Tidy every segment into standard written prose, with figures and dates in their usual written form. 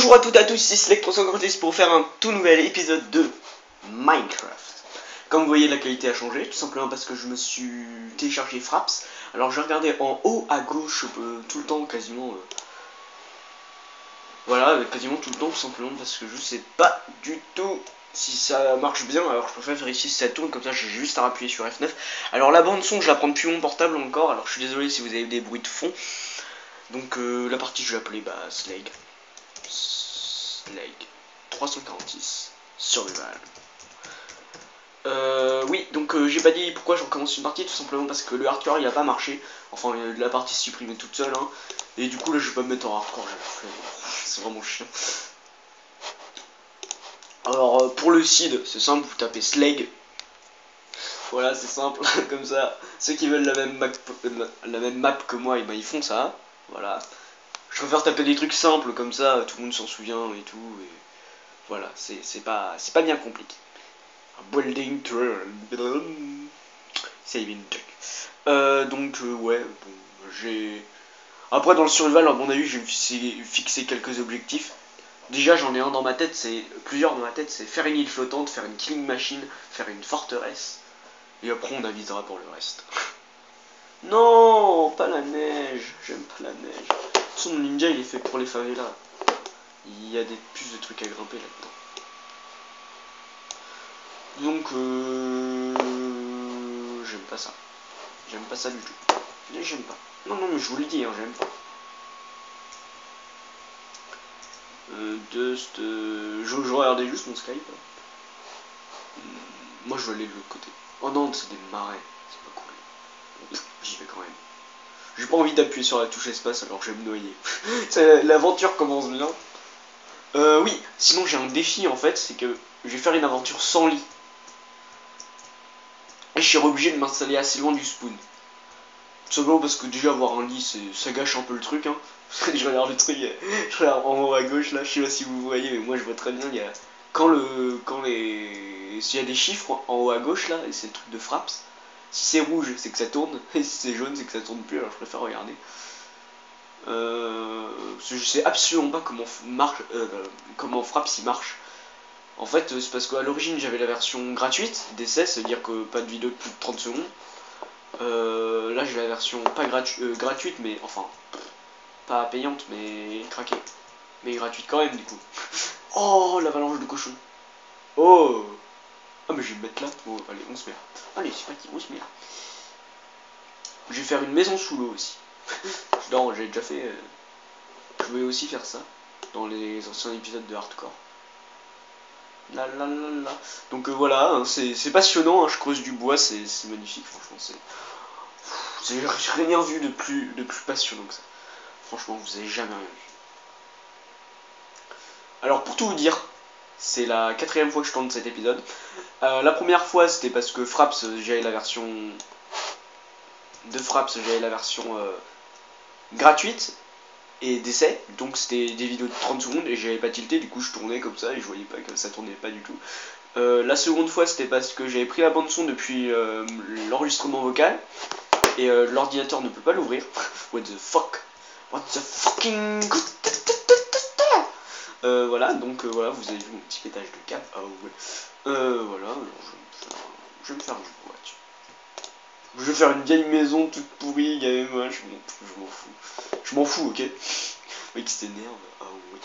Bonjour à toutes et à tous, ici Select346 pour faire un tout nouvel épisode de Minecraft. Comme vous voyez, la qualité a changé, tout simplement parce que je me suis téléchargé Fraps. Alors je regardais en haut à gauche tout le temps, quasiment. Voilà, quasiment tout le temps, tout simplement parce que je sais pas du tout si ça marche bien. Alors je préfère vérifier si ça tourne, comme ça j'ai juste à appuyer sur F9. Alors la bande son, je la prends depuis mon portable encore, alors je suis désolé si vous avez des bruits de fond. Donc la partie je vais appeler Slag 346 Survival. Oui, donc j'ai pas dit pourquoi je recommence une partie, tout simplement parce que le hardcore il a pas marché. Enfin, la partie s'est supprimée toute seule, hein. Et du coup là je vais pas me mettre en hardcore, c'est vraiment chiant. Alors pour le seed, c'est simple, vous tapez Slag. Voilà, c'est simple, comme ça. Ceux qui veulent la même map que moi, et ben ils font ça. Voilà. Je préfère taper des trucs simples comme ça, tout le monde s'en souvient et tout. Et voilà, c'est pas bien compliqué. Building saving check. Donc ouais, bon, j'ai. Après dans le survival, à mon avis, je vais me fixer quelques objectifs. Déjà j'en ai un dans ma tête, c'est plusieurs dans ma tête, c'est faire une île flottante, faire une killing machine, faire une forteresse. Et après on avisera pour le reste. Non, pas la neige, j'aime pas la neige. De toute façon mon ninja il est fait pour les favelas. Il y a plus de trucs à grimper là-dedans. Donc j'aime pas ça. J'aime pas ça du tout. Mais j'aime pas. Non, mais je vous le dis, hein, j'aime pas. Je regardais juste mon Skype. Moi je veux aller de l'autre côté. Oh non, c'est des marais. C'est pas cool. J'y vais quand même. J'ai pas envie d'appuyer sur la touche espace alors je vais me noyer. L'aventure commence bien. Oui, sinon j'ai un défi en fait, c'est que je vais faire une aventure sans lit. Et je suis obligé de m'installer assez loin du spawn. Tout simplement parce que déjà avoir un lit, ça gâche un peu le truc. Hein. Je regarde le truc, je regarde en haut à gauche là, je sais pas si vous voyez, mais moi je vois très bien. Il y a s'il y a des chiffres en haut à gauche là, et c'est le truc de Fraps. Si c'est rouge, c'est que ça tourne, et si c'est jaune, c'est que ça tourne plus. Alors je préfère regarder. Parce que je sais absolument pas comment Fraps il marche. En fait, c'est parce qu'à l'origine j'avais la version gratuite d'essai, c'est-à-dire que pas de vidéo de plus de 30 secondes. Là j'ai la version pas gratuite, mais enfin pas payante, mais craquée, mais gratuite quand même du coup. Oh, l'avalanche de cochons. Oh, ah mais je vais me mettre là. Bon, allez, on se met là. Allez, c'est parti, on se met là. Je vais faire une maison sous l'eau aussi. Non, j'ai déjà fait. Je vais aussi faire ça dans les anciens épisodes de hardcore. La. Donc voilà, hein, c'est passionnant, hein, je creuse du bois, c'est magnifique, franchement, j'ai rien vu de plus passionnant que ça. Franchement, vous avez jamais rien vu. Alors pour tout vous dire, c'est la 4ème fois que je tourne cet épisode. La première fois c'était parce que Fraps, j'avais la version gratuite et d'essai, donc c'était des vidéos de 30 secondes et j'avais pas tilté, du coup je tournais comme ça et je voyais pas que ça tournait pas du tout. La seconde fois c'était parce que j'avais pris la bande son depuis l'enregistrement vocal et l'ordinateur ne peut pas l'ouvrir. What the fuck? What the fucking... voilà, donc voilà, vous avez vu mon petit pétage de câble. Ah ouais. Voilà, alors je vais me faire du bois. Je vais faire une vieille maison toute pourrie, gars, et moi, je m'en fous. Je m'en fous, ok? Le mec s'énerve. Ah ouais.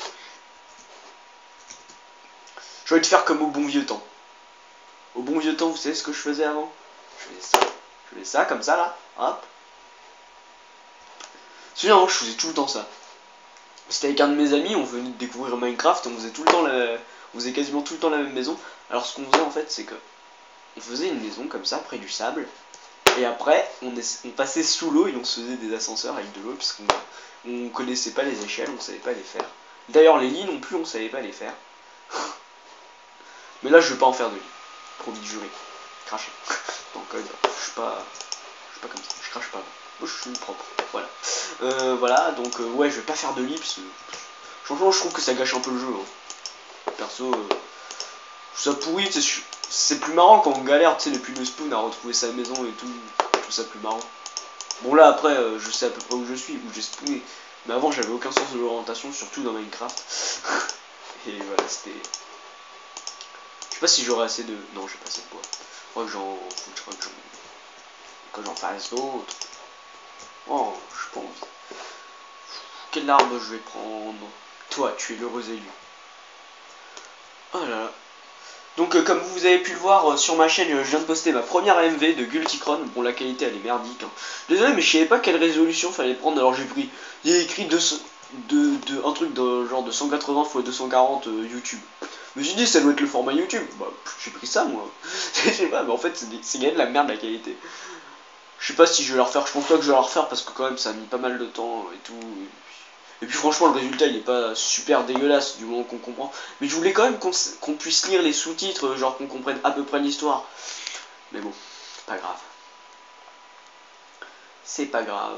Je vais te faire comme au bon vieux temps. Au bon vieux temps, vous savez ce que je faisais avant? Je faisais ça comme ça là. Hop. Sinon, avant, je faisais tout le temps ça. C'était avec un de mes amis, on venait de découvrir Minecraft, on faisait on faisait quasiment tout le temps la même maison. Alors ce qu'on faisait en fait, c'est que on faisait une maison comme ça, près du sable. Et après, on passait sous l'eau et on se faisait des ascenseurs avec de l'eau, puisqu'on connaissait pas les échelles, on savait pas les faire. D'ailleurs, les lits non plus, on savait pas les faire. Mais là, je vais pas en faire de lit. Promis de jurer. Cracher. Dans le code, je suis pas comme ça, je crache pas. Moi, je suis propre. Voilà. Voilà, donc ouais, je vais pas faire de lit, parce que franchement, je trouve que ça gâche un peu le jeu. Hein. Perso, ça pourrit, c'est plus marrant quand on galère, tu sais, depuis le spawn à retrouver sa maison et tout. Je trouve ça plus marrant. Bon, là, après, je sais à peu près où je suis, où j'ai spawné. Mais avant j'avais aucun sens de l'orientation, surtout dans Minecraft. Et voilà, c'était... Je sais pas si j'aurai assez de... Non, j'ai pas assez de bois. Je crois que j'en fasse d'autres. Oh, je sais pas envie. Quelle arme je vais prendre? Toi, tu es l'heureux élu. Oh là là. Donc comme vous avez pu le voir sur ma chaîne, je viens de poster ma première AMV de Gulticron. Bon, la qualité elle est merdique, hein. Désolé, mais je savais pas quelle résolution fallait prendre, alors j'ai écrit un truc de genre de 180 x 240 YouTube. Je me suis dit ça doit être le format YouTube. Bah j'ai pris ça moi. Je sais pas, mais en fait c'est gagné de la merde la qualité. Je sais pas si je vais la refaire, je pense pas que je vais la refaire parce que quand même ça a mis pas mal de temps et tout. Et puis franchement le résultat il est pas super dégueulasse du moment qu'on comprend. Mais je voulais quand même qu'on puisse lire les sous-titres, genre qu'on comprenne à peu près l'histoire. Mais bon, c'est pas grave. C'est pas grave.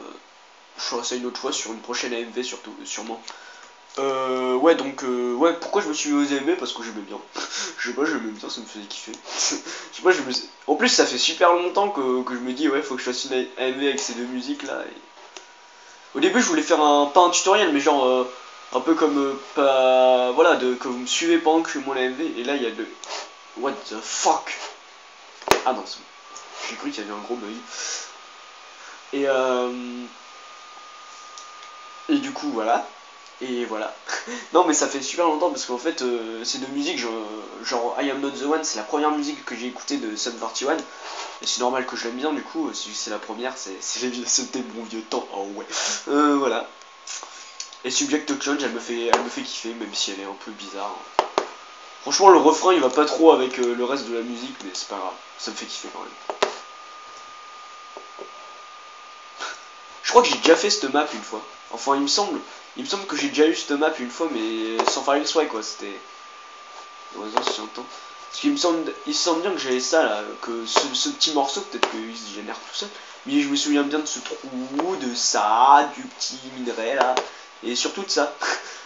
Je ferai ça une autre fois sur une prochaine AMV surtout, sûrement. Ouais donc ouais, pourquoi je me suis mis aux AMV? Parce que j'aimais bien. Je sais pas, j'aimais bien, ça me faisait kiffer. Je sais pas, en plus ça fait super longtemps que je me dis ouais faut que je fasse une AMV avec ces deux musiques là. Et... Au début je voulais faire pas un tutoriel mais genre un peu comme pas voilà que vous me suivez pendant que je fais mon AMV et là il y a le what the fuck. Ah non c'est bon. J'ai cru qu'il y avait un gros bug. Et du coup voilà. Et voilà. Non mais ça fait super longtemps parce qu'en fait ces deux musiques genre I Am Not The One c'est la première musique que j'ai écoutée de Sum 41. Et c'est normal que je l'aime bien du coup, si c'est la première, c'était bon vieux temps, oh ouais. Voilà. Et Subject to Change elle me fait kiffer même si elle est un peu bizarre. Franchement le refrain il va pas trop avec le reste de la musique mais c'est pas grave, ça me fait kiffer quand même. Je crois que j'ai déjà fait cette map une fois. Enfin il me semble que j'ai déjà eu cette map une fois mais sans faire exprès quoi, c'était... Heureusement si j'entends. Parce qu'il me semble bien que j'avais ça là, que ce petit morceau peut-être qu'il se génère tout seul. Mais je me souviens bien de ce trou, de ça, du petit minerai là. Et surtout de ça.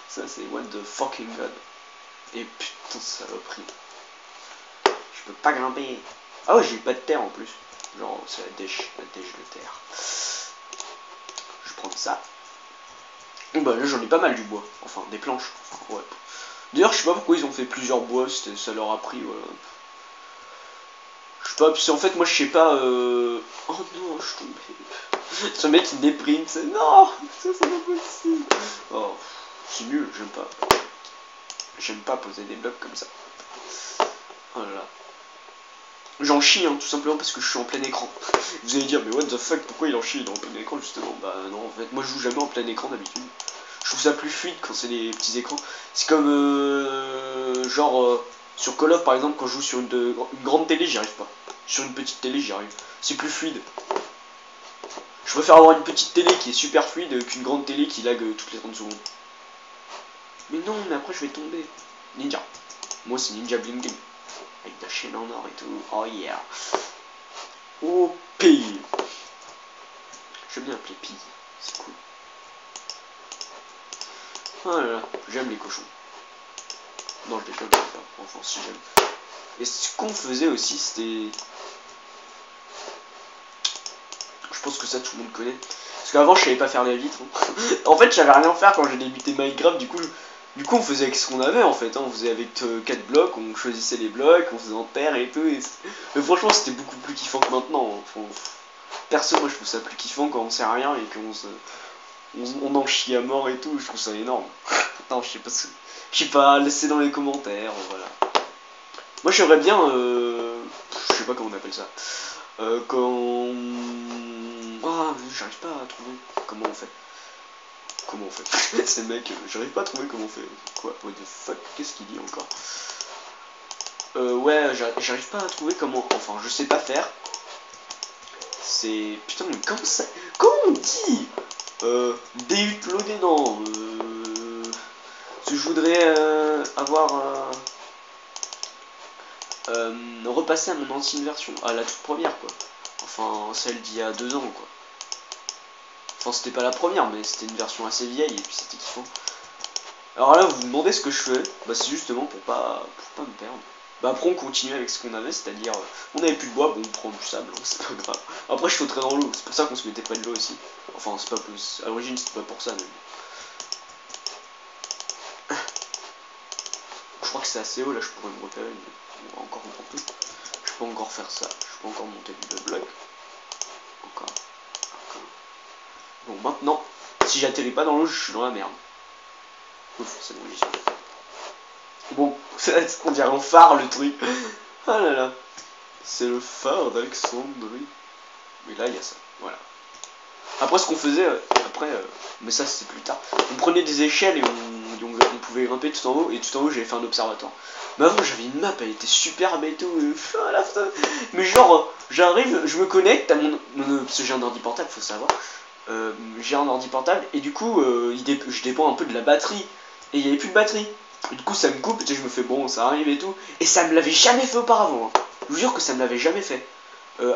Ça c'est what the fucking god. Et putain saloperie. Je peux pas grimper. Ah ouais j'ai pas de terre en plus. Genre c'est la dèche de terre. Je prends ça. Bon bah là j'en ai pas mal du bois. Enfin des planches. Enfin, ouais. D'ailleurs je sais pas pourquoi ils ont fait plusieurs bois, ça leur a pris voilà. Je sais pas, puis en fait moi je sais pas oh non je suis tombé. Ce mec il déprime, c'est non, c'est pas possible. Oh c'est nul, j'aime pas. J'aime pas poser des blocs comme ça. Oh là là. J'en chie hein, tout simplement parce que je suis en plein écran. Vous allez dire mais what the fuck, pourquoi il en chie dans le plein écran justement? Bah non en fait moi je joue jamais en plein écran d'habitude. Je trouve ça plus fluide quand c'est des petits écrans. C'est comme genre sur Call of par exemple quand je joue sur une grande télé j'y arrive pas. Sur une petite télé j'y arrive. C'est plus fluide. Je préfère avoir une petite télé qui est super fluide qu'une grande télé qui lag toutes les 30 secondes. Mais non mais après je vais tomber. Ninja. Moi c'est Ninja Bling Game. Avec de la chaîne en or et tout. Oh yeah. Oh pays. J'aime bien appeler Pi. C'est cool. Oh là là. J'aime les cochons. Non je déconne pas. Enfin si j'aime. Et ce qu'on faisait aussi c'était... Je pense que ça tout le monde connaît. Parce qu'avant je savais pas faire les vitres. Hein. En fait j'avais rien à faire quand j'ai débuté Minecraft. Du coup on faisait avec ce qu'on avait en fait. Hein. On faisait avec 4 blocs, on choisissait les blocs, on faisait en terre et tout. Mais franchement c'était beaucoup plus kiffant que maintenant. Hein. Perso moi je trouve ça plus kiffant quand on sait rien et qu'on en chie à mort et tout. Je trouve ça énorme. Attends je sais pas, laissez dans les commentaires. Voilà. Moi j'aimerais bien je sais pas comment on appelle ça. Quand... Ah, j'arrive pas à trouver comment on fait. Comment on fait? C'est le mec, j'arrive pas à trouver comment on fait. Quoi? What the fuck? Qu'est-ce qu'il dit encore? Ouais, j'arrive pas à trouver comment... Enfin, je sais pas faire. C'est... Putain, mais comment ça... Comment on dit DUtloader, non. Je voudrais avoir... repasser à mon ancienne version. À la toute première, quoi. Enfin, celle d'il y a 2 ans, quoi. Enfin, c'était pas la première, mais c'était une version assez vieille, et puis c'était kiffant. Alors là, vous vous demandez ce que je fais. Bah, c'est justement pour pas me perdre. Bah, après, on continue avec ce qu'on avait, c'est-à-dire, on avait plus de bois, bon, on prend du sable, hein, c'est pas grave. Après, je sauterai dans l'eau, c'est pour ça qu'on se mettait près de l'eau aussi. Enfin, c'est pas plus. À l'origine, c'était pas pour ça, mais. Je crois que c'est assez haut, là je pourrais me repérer, mais on va encore monter. Je peux encore faire ça, je peux encore monter le bloc. Encore. Bon, maintenant, si j'atterris pas dans l'eau, je suis dans la merde. Ouf, c'est bon, j'y suis. Bon, on dirait un phare le truc. Ah là là. C'est le phare d'Alexandrie. Mais là, il y a ça. Voilà. Après, ce qu'on faisait, mais ça c'est plus tard, on prenait des échelles et on pouvait grimper tout en haut, et tout en haut j'avais fait un observatoire. Mais avant j'avais une map, elle était superbe et tout, mais genre, j'arrive, je me connecte à parce que j'ai un ordi portable, faut savoir, j'ai un ordi portable, et du coup, je dépends un peu de la batterie, et il n'y avait plus de batterie. Et du coup ça me coupe, et je me fais bon, ça arrive et tout, et ça me l'avait jamais fait auparavant, hein. Je vous jure que ça me l'avait jamais fait.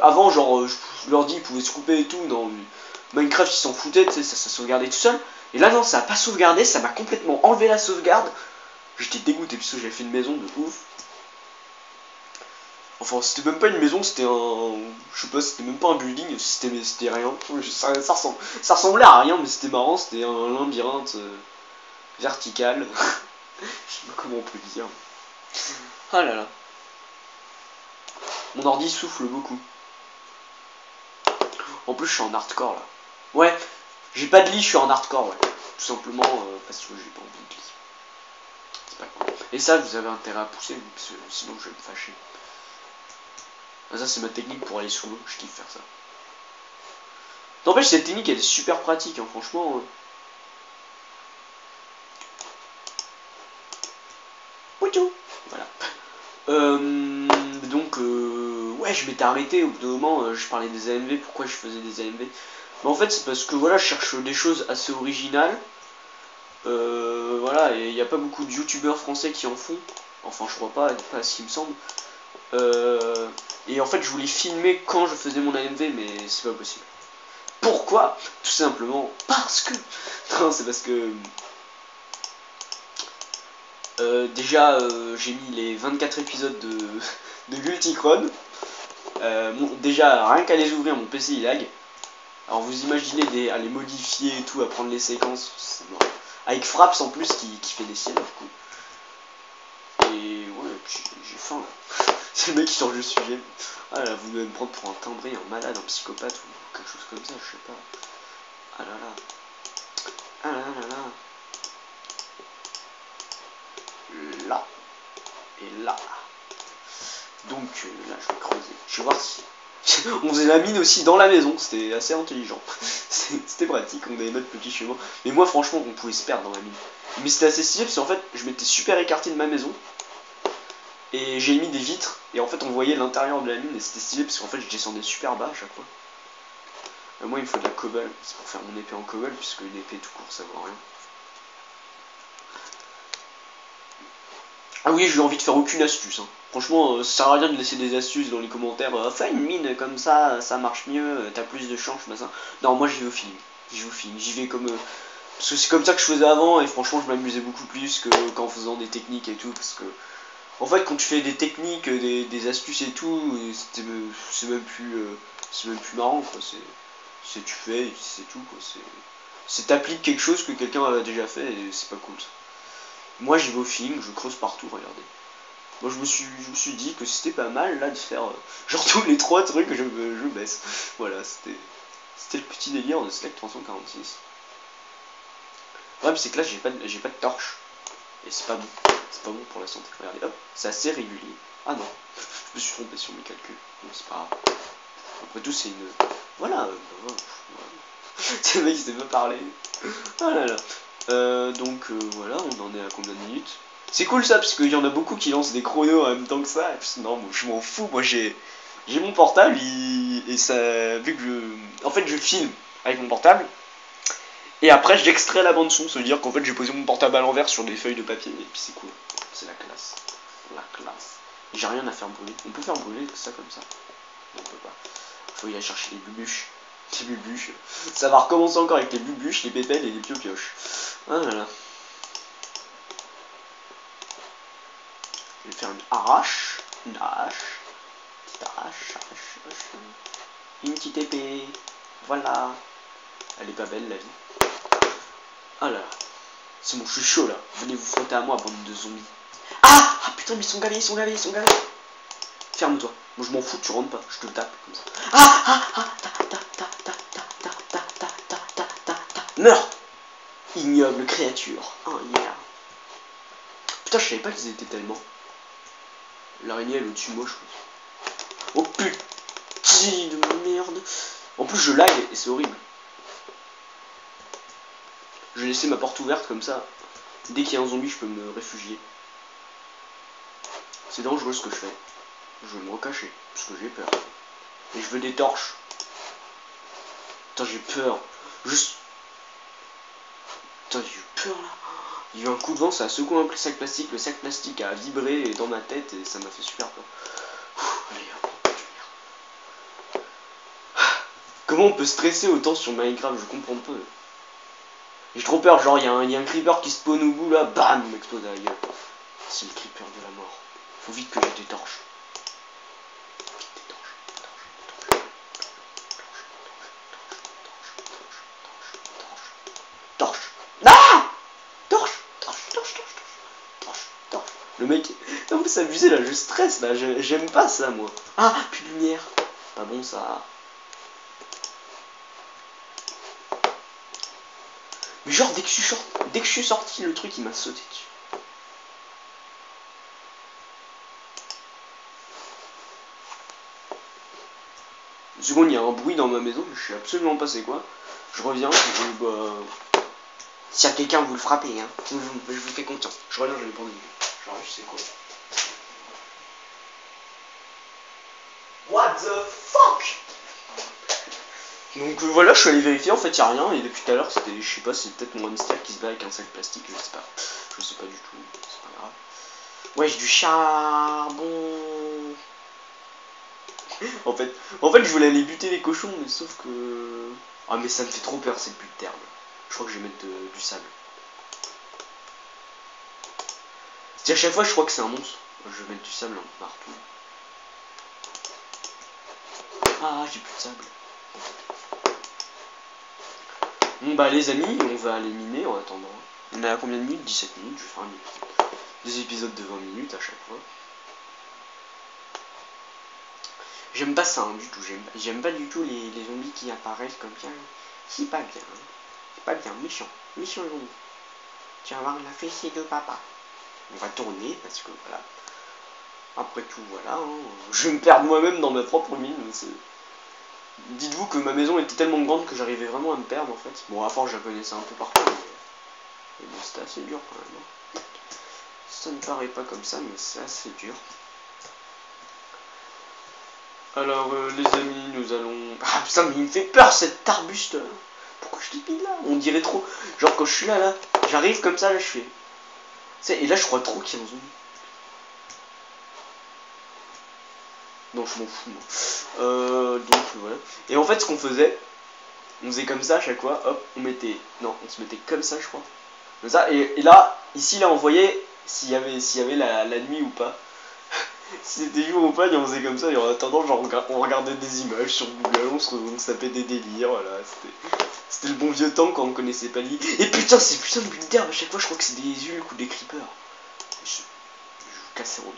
Avant, genre, l'ordi il pouvait se couper et tout, dans Minecraft, ils s'en foutaient, tu sais, ça sauvegardait tout seul. Et là, non, ça a pas sauvegardé, ça m'a complètement enlevé la sauvegarde. J'étais dégoûté, puisque j'avais fait une maison de ouf. Enfin, c'était même pas une maison, c'était un... Je sais pas, c'était même pas un building, c'était rien. Ça ressemblait à rien, mais c'était marrant, c'était un labyrinthe vertical. Je sais pas comment on peut dire. Ah là là. Mon ordi souffle beaucoup. En plus, je suis en hardcore là. Ouais, j'ai pas de lit, je suis en hardcore, ouais. Tout simplement parce que j'ai pas envie de lit. C'est pas cool. Et ça, vous avez intérêt à pousser, parce que sinon je vais me fâcher. Ah, ça, c'est ma technique pour aller sous l'eau, je kiffe faire ça. N'empêche, cette technique, elle est super pratique, hein, franchement. Voilà. Donc, ouais, je m'étais arrêté au bout d'un moment, je parlais des AMV, pourquoi je faisais des AMV. Mais en fait, c'est parce que voilà, je cherche des choses assez originales. Voilà, et il n'y a pas beaucoup de youtubeurs français qui en font. Enfin, je crois pas à ce qui me semble. Et en fait, je voulais filmer quand je faisais mon AMV, mais c'est pas possible. Pourquoi? Tout simplement parce que... Non, c'est parce que... déjà, j'ai mis les 24 épisodes de Multicron. Déjà, rien qu'à les ouvrir, mon PC il lag. Alors vous imaginez à les modifier et tout, à prendre les séquences, c'est mort. Avec Fraps en plus qui fait des siennes du coup. Et ouais, j'ai faim là. C'est le mec qui change de sujet. Ah là, vous devez me prendre pour un timbré, un malade, un psychopathe ou quelque chose comme ça, je sais pas. Ah là là. Ah là là là. Là. Et là. Donc là, je vais creuser. Je vais voir si... On faisait la mine aussi dans la maison, c'était assez intelligent. C'était pratique, on avait notre petit chemin. Mais moi, franchement, on pouvait se perdre dans la mine. Mais c'était assez stylé parce qu'en fait, je m'étais super écarté de ma maison. Et j'ai mis des vitres. Et en fait, on voyait l'intérieur de la mine. Et c'était stylé parce qu'en fait, je descendais super bas à chaque fois. Moi, il me faut de la cobble. C'est pour faire mon épée en cobble. Puisque une épée tout court, ça vaut rien. Ah oui, j'ai envie de faire aucune astuce. Hein. Franchement, ça sert à rien de laisser des astuces dans les commentaires. Fais une mine comme ça marche mieux, t'as plus de chance, machin. Non, moi j'y vais au feeling. J'y vais comme. Parce que c'est comme ça que je faisais avant, et franchement, je m'amusais beaucoup plus qu'en faisant des techniques et tout. Parce que. En fait, quand tu fais des techniques, des astuces et tout, c'est même plus marrant, quoi. C'est tu fais et c'est tout, quoi. C'est t'appliques quelque chose que quelqu'un a déjà fait, et c'est pas cool ça. Moi j'y vais au feeling, je creuse partout, regardez. Moi je me suis dit que c'était pas mal là de faire genre tous les 3 trucs que je baisse. Voilà, c'était le petit délire de Slack 346. Ouais, mais c'est que là j'ai pas de torche. Et c'est pas bon. C'est pas bon pour la santé. Regardez, hop, c'est assez régulier. Ah non, je me suis trompé sur mes calculs. Bon, c'est pas grave. Après tout, c'est une. Voilà, c'est le mec qui sait pas parler. Ah là là. Voilà, on en est à combien de minutes? C'est cool ça, parce qu'il y en a beaucoup qui lancent des chronos en même temps que ça. Et puis, non, moi, je m'en fous, moi j'ai mon portable et ça. Vu que en fait, je filme avec mon portable. Et après, j'extrais la bande son, ça veut dire qu'en fait, j'ai posé mon portable à l'envers sur des feuilles de papier. Et puis c'est cool. C'est la classe. La classe. J'ai rien à faire brûler. On peut faire brûler ça comme ça? Non, on peut pas. Faut y aller chercher les bubuches. Les bubuches. Ça va recommencer encore avec les bubuches, les pépelles et les pio-pioches. Ah là là. Je vais faire une arrache. Une hache. Petite arrache. Une petite épée. Voilà. Elle est pas belle la vie. Ah là là. C'est bon, je suis chaud là. Venez vous frotter à moi, bande de zombies. Ah putain, mais ils sont gavés. Ferme-toi. Moi je m'en fous, tu rentres pas. Je te tape comme ça. Meurs, ignoble créature. Oh yeah. Putain, je savais pas qu'ils étaient tellement. L'araignée elle est au-dessus de moi, je pense. Oh putain de merde. En plus je lag et c'est horrible. Je vais laisser ma porte ouverte comme ça. Dès qu'il y a un zombie, je peux me réfugier. C'est dangereux ce que je fais. Je vais me recacher parce que j'ai peur. Et je veux des torches. Putain, j'ai peur. Juste. Putain, j'ai eu peur là. Il y a eu un coup de vent, ça a secoué un sac plastique. Le sac plastique a vibré dans ma tête et ça m'a fait super peur. Allez, hop. Comment on peut stresser autant sur Minecraft? Je comprends pas. J'ai trop peur, genre il y a un creeper qui spawn au bout là, bam, il m'explose à la gueule. C'est le creeper de la mort. Faut vite que j'ai des torches. Torche. Ah, torche. Le mec, non mais c'est abusé là, je stresse là, j'aime pas ça moi. Ah, plus de lumière. Pas bon ça. Mais genre dès que je suis sorti, le truc il m'a sauté dessus. Une seconde, il y a un bruit dans ma maison, je sais absolument pas c'est quoi. Je reviens, s'il y a quelqu'un, vous le frappez, hein. Je vous fais confiance. Je reviens, je vais prendre une vue. Genre, je sais quoi. What the fuck? Donc voilà, je suis allé vérifier, en fait, il n'y a rien. Et depuis tout à l'heure, c'était, je sais pas, c'est peut-être mon hamster qui se bat avec un sac plastique, je sais pas. Je sais pas du tout, c'est pas grave. Ouais, j'ai du charbon. en fait, je voulais aller buter les cochons, mais sauf que... Ah, mais ça me fait trop peur, cette butte d'herbe. Je crois que je vais mettre du sable. C'est à chaque fois, je crois que c'est un monstre. Je vais mettre du sable partout. Ah, j'ai plus de sable. Bon bah les amis, on va aller miner en attendant. On est à combien de minutes? 17 minutes, je vais faire des épisodes de 20 minutes à chaque fois. J'aime pas ça hein, du tout, j'aime pas du tout les zombies qui apparaissent comme ça. C'est pas bien, hein. C'est pas bien, méchant zombie. Tu vas voir la fessée de papa. On va tourner parce que voilà. Après tout, voilà, hein. Je vais me perdre moi-même dans ma propre mine. Dites-vous que ma maison était tellement grande que j'arrivais vraiment à me perdre en fait. Bon, à force, je la connaissais un peu partout. Mais bon, c'était assez dur quand même. Hein. Ça ne paraît pas comme ça, mais c'est assez dur. Alors, les amis, nous allons... Ah putain, mais il me fait peur cet arbuste. Pourquoi je l'ai mis là? On dirait trop. Genre, quand je suis là, j'arrive comme ça, là, je fais. Et là, je crois trop qu'il y a un zombie. Non, je m'en fous, moi. Donc, voilà. Et en fait, ce qu'on faisait, on faisait comme ça à chaque fois. Hop, on mettait. Non, on se mettait comme ça, je crois. Comme ça. Et là, ici, là, on voyait s'il y avait la nuit ou pas. Si c'était jour ou pas, et on faisait comme ça. Et en attendant, genre, on regardait des images sur Google, on se tapait des délires. Voilà, c'était le bon vieux temps quand on connaissait pas l'île. Et putain, c'est putain de bulle d'herbe. À chaque fois, je crois que c'est des hulks ou des creepers. Je vous casse les robies.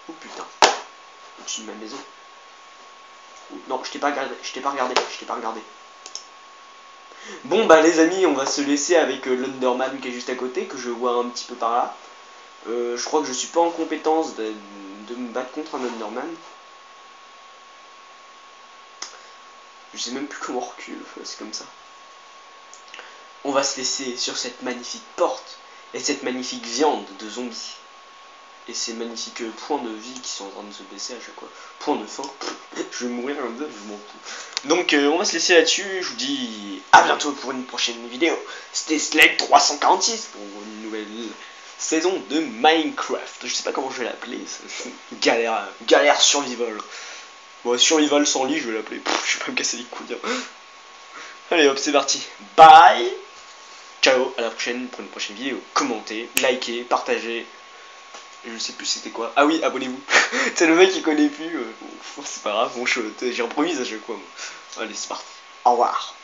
Oh putain. Au-dessus de ma maison. Non, je t'ai pas regardé. Bon bah les amis, on va se laisser avec l'Underman qui est juste à côté, que je vois un petit peu par là. Je crois que je suis pas en compétence de me battre contre un Underman. Je sais même plus comment on recule, c'est comme ça. On va se laisser sur cette magnifique porte et cette magnifique viande de zombies. Et ces magnifiques points de vie qui sont en train de se baisser à chaque fois. Point de faim. Je vais mourir comme ça, je m'en fous. Donc on va se laisser là-dessus. Je vous dis à bientôt pour une prochaine vidéo. C'était Slake346 pour une nouvelle saison de Minecraft. Je sais pas comment je vais l'appeler. Galère survival. Bon, survival sans lit, je vais l'appeler. Je vais pas me casser les couilles. Allez hop, c'est parti. Bye. Ciao, à la prochaine pour une prochaine vidéo. Commentez, likez, partagez. Je sais plus c'était quoi. Ah oui, abonnez-vous. C'est le mec qui connaît plus. Bon, c'est pas grave, bon, j'improvise à chaque fois. Moi. Allez, c'est parti. Au revoir.